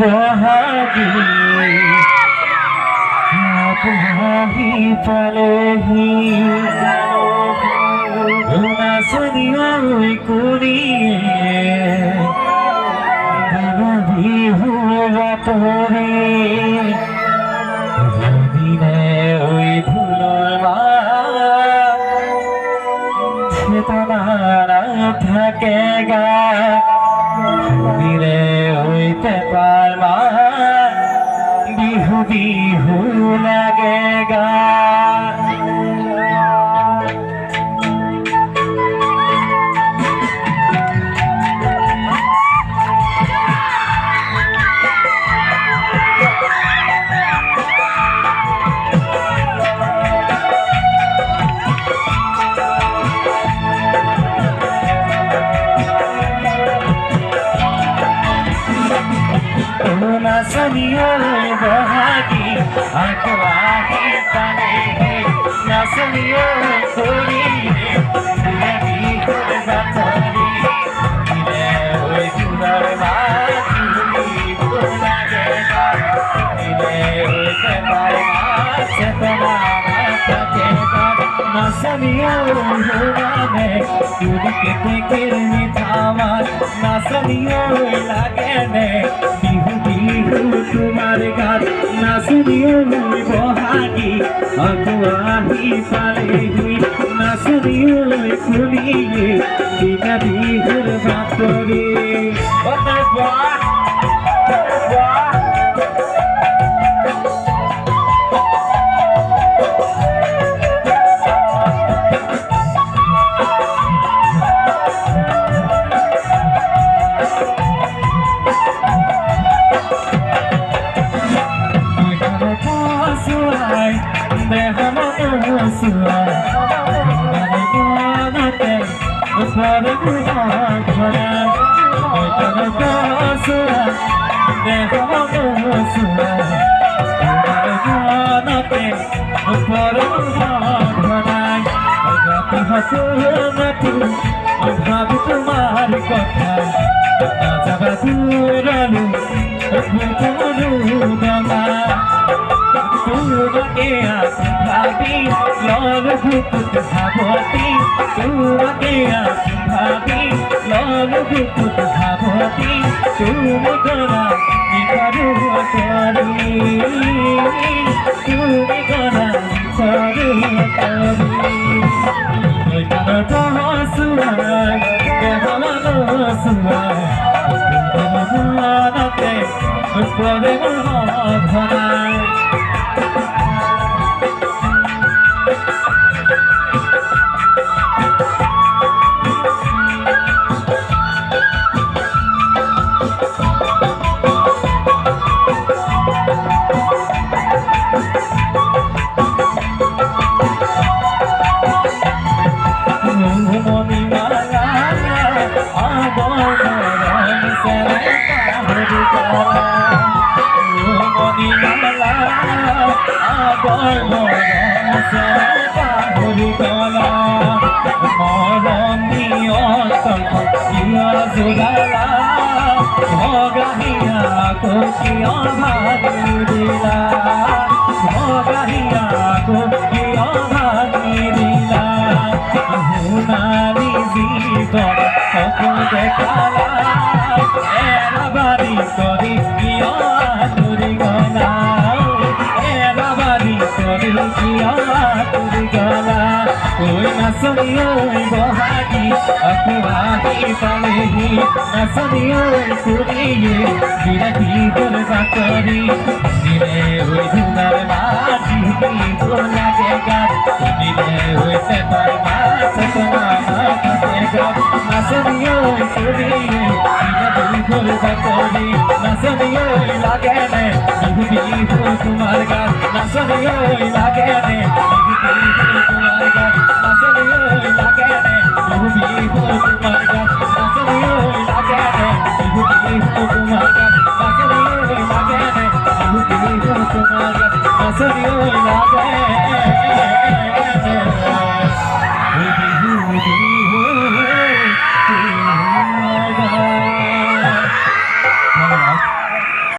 बहागी ही पलही नाचनिया कुड़िए भी हुआ तोरे दिने ওই ধুলোর চেতনা থাকে গা দিনে ওই পেপার মা বিহু বিহু লাগে গা नाचनिया बहागी आंखवाही पाने नाचनिया थोड़ी नदी बातरी दिले ओए दुनार माटी बोला गेगा दिले ओए पेपार चेतना तकेगा नाचनिया होने दूध के तेकर मिठावा नाचनिया लागे ने তোমার গান নাচনিও বহাগি আগুয়াহি পালেহি নাচনিও খুলিয়ে দিনা বিহুর বাতরে ভাবি তোমার কথা না যাবা দূরালু তোমাকে ভাবি লল ভুকুত ভাবতি তোমাকে ভাবি লল ভুকুত ভাবতি তুমি করা নিকরু করি তুমি করা নিকরু করি সুহাই দেহমানো সুহাই তোমাকে পরে মহাধনায় नाचनियो बहागी अखबारी पालेही नाचनियो कुड़िए बिरती गोल बातरी दिले हुई धुनार माटी को लगेगा दिले हुई पेपर चेतना तकेगा नाचनियो कुड़िए बिरती गोल बातरी नाचनियो लागे ने बिहु तुम्हार गान नाचनियो लागे ने बिहु तुम्हार गान Nasıl